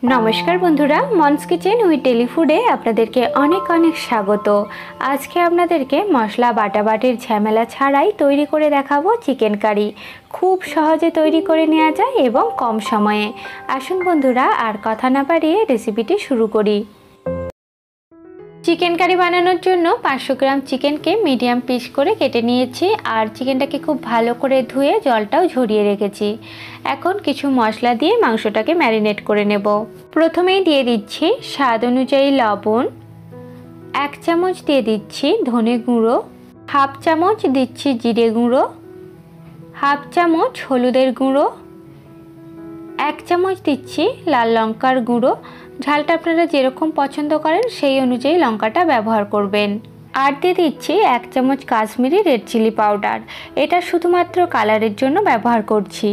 नमस्कार बंधुरा मन्स kitchen with daily फुडे आपनादेरके अनेक अनेक स्वागत। आज के आपनादेरके मशला बाटाबाटिर झमेला छाड़ाई तैरी करे देखाबो चिकेन कारी। खूब सहजे तैरी करे नेওয়া যায় एबं कम समये। आसुन बंधुरा आर कथा ना बाड़िये रेसिपिटी शुरू करी। चिकेन कारी बानानोर जोन्नो 500 ग्राम चिकेन के मीडियम पिस करे केटे निয়েছি আর চিকেনটাকে খুব ভালো করে ধুয়ে জলটাও ঝরিয়ে রেখেছি। এখন কিছু মশলা দিয়ে মাংসটাকে ম্যারিনেট করে নেব। প্রথমেই দিয়ে দিচ্ছি স্বাদ অনুযায়ী লবণ, 1 চামচ দিয়ে দিচ্ছি ধনে গুঁড়ো, হাফ চামচ দিচ্ছি জিরে গুঁড়ো, হাফ চামচ হলুদের গুঁড়ো, 1 চামচ দিচ্ছি লাল লঙ্কার গুঁড়ো। ঝালটা আপনারা যেরকম পছন্দ করেন সেই অনুযায়ী লঙ্কাটা ব্যবহার করবেন। আর দিয়ে দিচ্ছি 1 চামচ কাশ্মীরি রেড চিলি পাউডার। এটা শুধুমাত্র কালারের জন্য ব্যবহার করছি।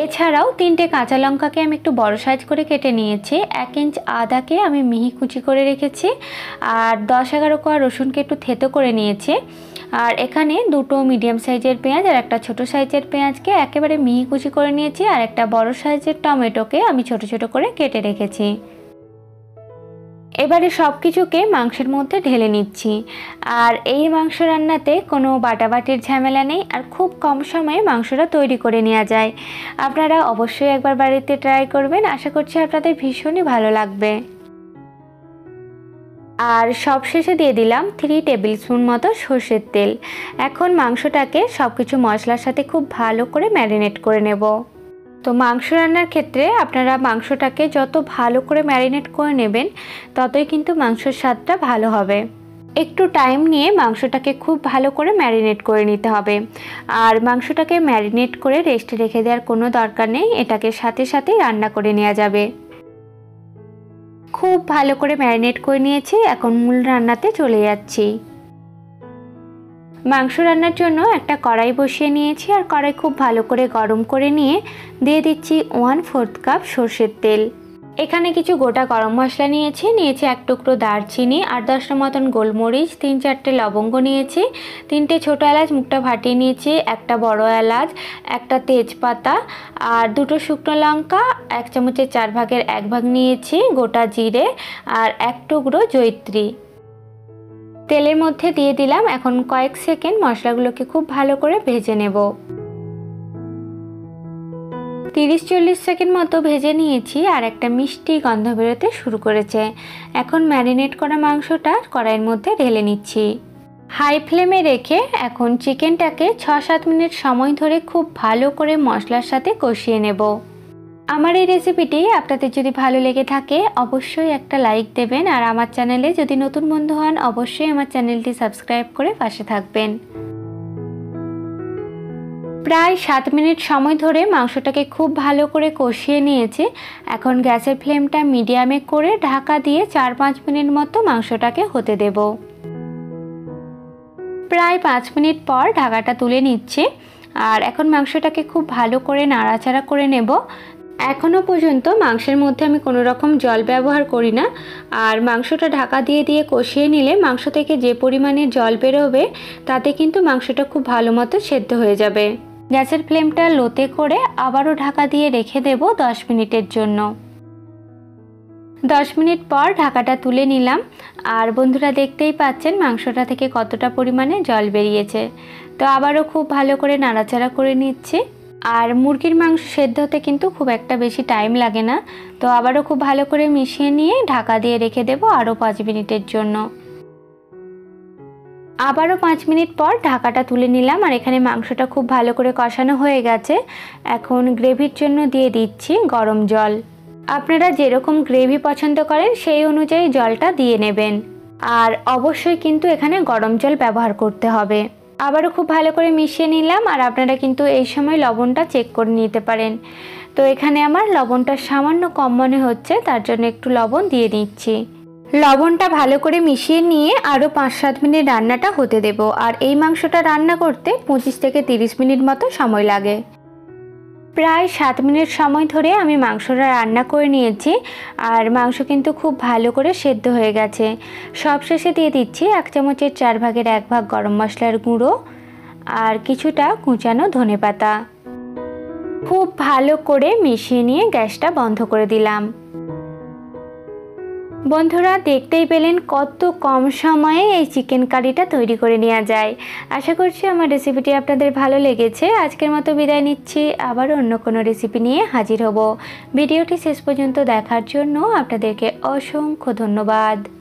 এছাড়াও 3টে কাঁচা লঙ্কাকে আমি একটু বড় সাইজ করে কেটে নিয়েছি। 1 ইঞ্চ আদাকে আমি মিহি কুচি করে রেখেছি আর 10-11 কোয়া রসুনকে একটু থেতো করে নিয়েছি। আর এখানে দুটো মিডিয়াম সাইজের পেঁয়াজ আর একটা ছোট সাইজের পেঁয়াজকে একেবারে মিহি কুচি করে নিয়েছি আর একটা বড় সাইজের টমেটোকে আমি ছোট ছোট করে কেটে রেখেছি। এবারে সব কিছুকে মাংসের মধ্যে ঢেলে নিচ্ছি। আর এই মাংস রান্নাতে কোনো বাটাবাটির ঝামেলা নেই আর খুব কম সময়ে মাংসটা তৈরি করে নেওয়া যায়। আপনারা অবশ্যই একবার বাড়িতে ট্রাই করবেন, আশা করছি আপনাদের ভীষণই ভালো লাগবে। আর সবশেষে দিয়ে দিলাম 3 টেবিল স্পুন মতো সরষের তেল। এখন মাংসটাকে সব কিছু মশলার সাথে খুব ভালো করে ম্যারিনেট করে নেব। তো মাংস রান্নার ক্ষেত্রে আপনারা মাংসটাকে যত ভালো করে ম্যারিনেট করে নেবেন ততই কিন্তু মাংসের স্বাদটা ভালো হবে। একটু টাইম নিয়ে মাংসটাকে খুব ভালো করে ম্যারিনেট করে নিতে হবে। আর মাংসটাকে ম্যারিনেট করে রেস্টে রেখে দেওয়ার কোনো দরকার নেই, এটাকে সাথে সাথে রান্না করে নেওয়া যাবে। খুব ভালো করে ম্যারিনেট করে নিয়েছি, এখন মূল রান্নাতে চলে যাচ্ছি। মাংস রান্নার জন্য একটা কড়াই বসিয়ে নিয়েছি আর কড়াই খুব ভালো করে গরম করে নিয়ে দিয়ে দিচ্ছি 1/4 কাপ সরষের তেল। এখানে কিছু গোটা গরম মশলা নিয়েছি 1 টুকরো দারচিনি, 8-10টা মতন গোলমরিচ, 3-4টে লবঙ্গ নিয়েছি, 3টে ছোটো এলাচ মুখটা ফাটিয়ে নিয়েছি, একটা বড় এলাচ, একটা তেজপাতা আর 2টো শুকনো লঙ্কা, 1 চামচের 4 ভাগের 1 ভাগ নিয়েছি গোটা জিরে আর 1 টুকরো জয়িত্রী। তেলের মধ্যে দিয়ে দিলাম। এখন কয়েক সেকেন্ড মশলাগুলোকে খুব ভালো করে ভেজে নেব। 30-40 সেকেন্ড মতো ভেজে নিয়েছি আর একটা মিষ্টি গন্ধ বেরোতে শুরু করেছে। এখন ম্যারিনেট করা মাংসটা কড়াইয়ের মধ্যে ঢেলে নিচ্ছি। হাই ফ্লেমে রেখে এখন চিকেনটাকে 6-7 মিনিট সময় ধরে খুব ভালো করে মশলার সাথে কষিয়ে নেব। আমার এই রেসিপিটি আপনাদের যদি ভালো লেগে থাকে অবশ্যই একটা লাইক দেবেন আর আমার চ্যানেলে যদি নতুন বন্ধু হন অবশ্যই আমার চ্যানেলটি সাবস্ক্রাইব করে পাশে থাকবেন। প্রায় 7 মিনিট সময় ধরে মাংসটাকে খুব ভালো করে কষিয়ে নিয়েছি। এখন গ্যাসের ফ্লেমটা মিডিয়ামে করে ঢাকা দিয়ে 4-5 মিনিট মতো মাংসটাকে হতে দেব। প্রায় 5 মিনিট পর ঢাকাটা তুলে নিচ্ছি আর এখন মাংসটাকে খুব ভালো করে নাড়াচাড়া করে নেব। এখনও পর্যন্ত মাংসের মধ্যে আমি কোনো রকম জল ব্যবহার করি না। আর মাংসটা ঢাকা দিয়ে দিয়ে কষিয়ে নিলে মাংস থেকে যে পরিমাণে জল বেরোবে তাতে কিন্তু মাংসটা খুব ভালো মতো সেদ্ধ হয়ে যাবে। গ্যাসের ফ্লেমটা লোতে করে আবারও ঢাকা দিয়ে রেখে দেব 10 মিনিটের জন্য। 10 মিনিট পর ঢাকাটা তুলে নিলাম আর বন্ধুরা দেখতেই পাচ্ছেন মাংসটা থেকে কতটা পরিমাণে জল বেরিয়েছে। তো আবারও খুব ভালো করে নাড়াচাড়া করে নিচ্ছি। আর মুরগির মাংস সেদ্ধ হতে কিন্তু খুব একটা বেশি টাইম লাগে না। তো আবারও খুব ভালো করে মিশিয়ে নিয়ে ঢাকা দিয়ে রেখে দেব আরও 5 মিনিটের জন্য। আবারও 5 মিনিট পর ঢাকাটা তুলে নিলাম আর এখানে মাংসটা খুব ভালো করে কষানো হয়ে গেছে। এখন গ্রেভির জন্য দিয়ে দিচ্ছি গরম জল। আপনারা যেরকম গ্রেভি পছন্দ করেন সেই অনুযায়ী জলটা দিয়ে নেবেন আর অবশ্যই কিন্তু এখানে গরম জল ব্যবহার করতে হবে। আবারও খুব ভালো করে মিশিয়ে নিলাম আর আপনারা কিন্তু এই সময় লবণটা চেক করে নিতে পারেন। তো এখানে আমার লবণটা সামান্য কম মনে হচ্ছে, তার জন্য একটু লবণ দিয়ে নিচ্ছি। লবণটা ভালো করে মিশিয়ে নিয়ে আরও 5-7 মিনিট রান্নাটা হতে দেব। আর এই মাংসটা রান্না করতে 25 থেকে 30 মিনিট মতো সময় লাগে। প্রায় 7 মিনিট সময় ধরে আমি মাংসটা রান্না করে নিয়েছি আর মাংস কিন্তু খুব ভালো করে সেদ্ধ হয়ে গেছে। সবশেষে দিয়ে দিচ্ছি 1 চামচের 4 ভাগের 1 ভাগ গরম মশলার গুঁড়ো আর কিছুটা কুচানো ধনেপাতা। খুব ভালো করে মিশিয়ে নিয়ে গ্যাসটা বন্ধ করে দিলাম। বন্ধুরা, দেখতেই পেলেন কত কম সময়ে এই চিকেন কারিটা তৈরি করে নেওয়া যায়। আশা করছি আমার রেসিপিটি আপনাদের ভালো লেগেছে। আজকের মতো বিদায় নিচ্ছি, আবার অন্য কোনো রেসিপি নিয়ে হাজির হব। ভিডিওটি শেষ পর্যন্ত দেখার জন্য আপনাদেরকে অসংখ্য ধন্যবাদ।